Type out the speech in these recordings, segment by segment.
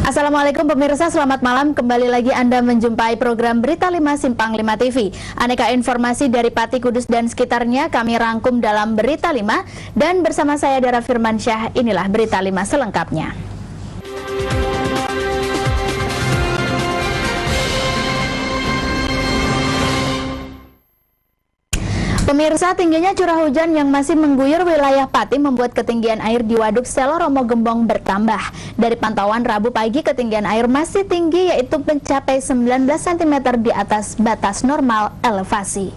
Assalamualaikum pemirsa, selamat malam. Kembali lagi Anda menjumpai program Berita 5 Simpang 5 TV. Aneka informasi dari Pati, Kudus dan sekitarnya kami rangkum dalam Berita 5. Dan bersama saya Dara Firmansyah, inilah Berita 5 selengkapnya. Pemirsa, tingginya curah hujan yang masih mengguyur wilayah Pati membuat ketinggian air di Waduk Selo Romo Gembong bertambah. Dari pantauan Rabu pagi, ketinggian air masih tinggi, yaitu mencapai 19 cm di atas batas normal elevasi.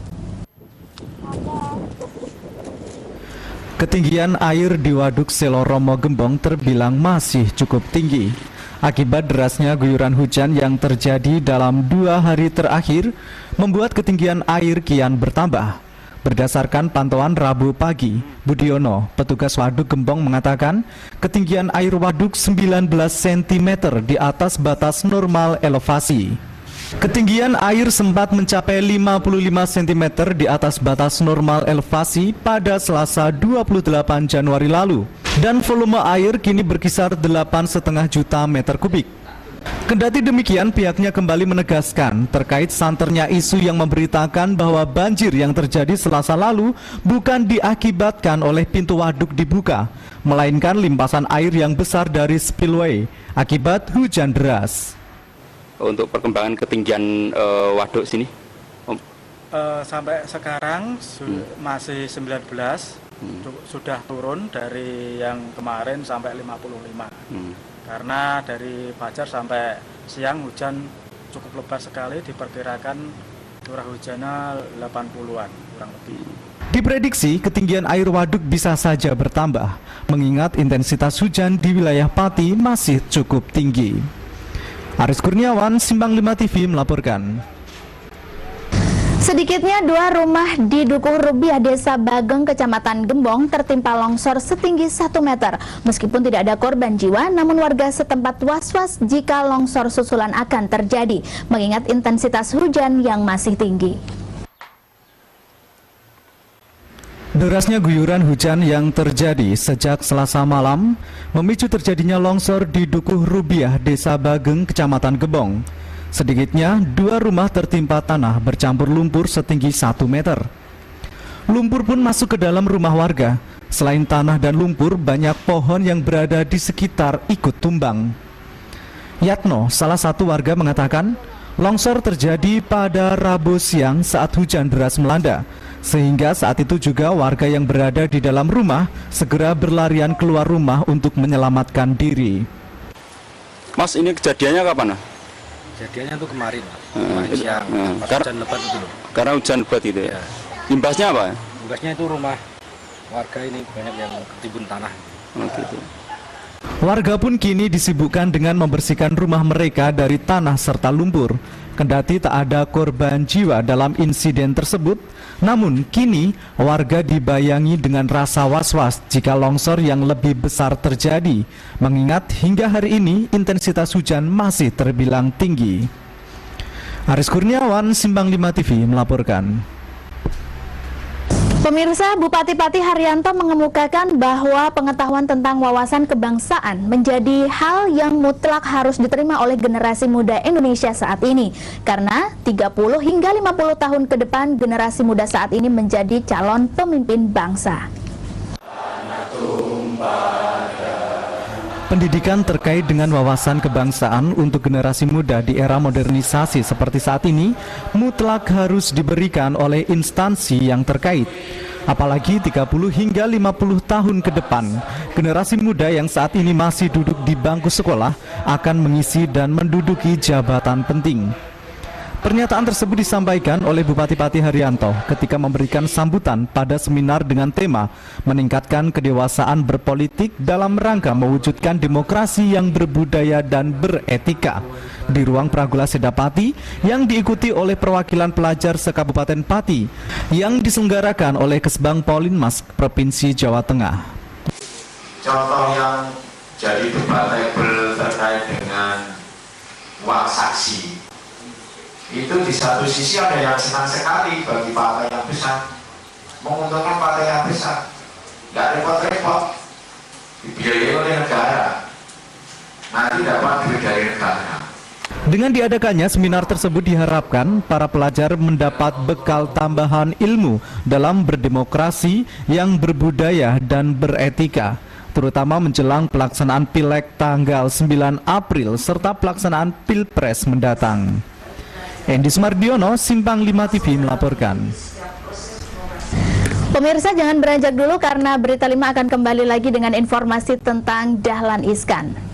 Ketinggian air di Waduk Selo Romo Gembong terbilang masih cukup tinggi. Akibat derasnya guyuran hujan yang terjadi dalam 2 hari terakhir, membuat ketinggian air kian bertambah. Berdasarkan pantauan Rabu pagi, Budiono, petugas Waduk Gembong mengatakan ketinggian air waduk 19 cm di atas batas normal elevasi. Ketinggian air sempat mencapai 55 cm di atas batas normal elevasi pada Selasa 28 Januari lalu, dan volume air kini berkisar 8,5 juta meter kubik. Kendati demikian, pihaknya kembali menegaskan terkait santernya isu yang memberitakan bahwa banjir yang terjadi Selasa lalu bukan diakibatkan oleh pintu waduk dibuka, melainkan limpasan air yang besar dari spillway akibat hujan deras. Untuk perkembangan ketinggian waduk sini? Sampai sekarang masih 19, sudah turun dari yang kemarin sampai 55. Karena dari fajar sampai siang hujan cukup lebat sekali, diperkirakan curah hujannya 80-an kurang lebih. Diprediksi ketinggian air waduk bisa saja bertambah, mengingat intensitas hujan di wilayah Pati masih cukup tinggi. Aris Kurniawan, Simpang 5 TV melaporkan. Sedikitnya 2 rumah di Dukuh Rubiah, Desa Bageng, Kecamatan Gembong tertimpa longsor setinggi 1 meter. Meskipun tidak ada korban jiwa, namun warga setempat was-was jika longsor susulan akan terjadi, mengingat intensitas hujan yang masih tinggi. Derasnya guyuran hujan yang terjadi sejak Selasa malam memicu terjadinya longsor di Dukuh Rubiah, Desa Bageng, Kecamatan Gembong. Sedikitnya 2 rumah tertimpa tanah bercampur lumpur setinggi 1 meter. Lumpur pun masuk ke dalam rumah warga. Selain tanah dan lumpur, banyak pohon yang berada di sekitar ikut tumbang. Yatno, salah satu warga, mengatakan longsor terjadi pada Rabu siang saat hujan deras melanda, sehingga saat itu juga warga yang berada di dalam rumah segera berlarian keluar rumah untuk menyelamatkan diri. Mas, ini kejadiannya kapan? Kejadiannya tuh kemarin siang, hujan lebat itu loh. Karena hujan lebat itu ya? Imbasnya apa? Imbasnya itu rumah warga ini banyak yang ketimbun tanah. Gitu. Warga pun kini disibukkan dengan membersihkan rumah mereka dari tanah serta lumpur. Kendati tak ada korban jiwa dalam insiden tersebut, namun kini warga dibayangi dengan rasa was-was jika longsor yang lebih besar terjadi, mengingat hingga hari ini intensitas hujan masih terbilang tinggi. Aris Kurniawan, Simpang 5 TV melaporkan. Pemirsa, Bupati Pati Haryanto mengemukakan bahwa pengetahuan tentang wawasan kebangsaan menjadi hal yang mutlak harus diterima oleh generasi muda Indonesia saat ini. Karena 30 hingga 50 tahun ke depan, generasi muda saat ini menjadi calon pemimpin bangsa. Pendidikan terkait dengan wawasan kebangsaan untuk generasi muda di era modernisasi seperti saat ini mutlak harus diberikan oleh instansi yang terkait. Apalagi 30 hingga 50 tahun ke depan, generasi muda yang saat ini masih duduk di bangku sekolah akan mengisi dan menduduki jabatan penting. Pernyataan tersebut disampaikan oleh Bupati Pati Haryanto ketika memberikan sambutan pada seminar dengan tema meningkatkan kedewasaan berpolitik dalam rangka mewujudkan demokrasi yang berbudaya dan beretika di ruang Pragula Sedapati yang diikuti oleh perwakilan pelajar se-Kabupaten Pati yang diselenggarakan oleh Kesbang Polinmas Provinsi Jawa Tengah. Contoh yang jadi debatable terkait dengan uang saksi. Itu di satu sisi ada yang senang sekali bagi partai yang besar, menguntungkan partai yang besar, nggak repot-repot, dibiayai oleh negara, nanti dapat duit dari bernegara. Dengan diadakannya seminar tersebut diharapkan para pelajar mendapat bekal tambahan ilmu dalam berdemokrasi yang berbudaya dan beretika, terutama menjelang pelaksanaan Pileg tanggal 9 April serta pelaksanaan Pilpres mendatang. Endi Smardiono, Simpang 5 TV melaporkan. Pemirsa jangan beranjak dulu karena Berita 5 akan kembali lagi dengan informasi tentang Dahlan Iskan.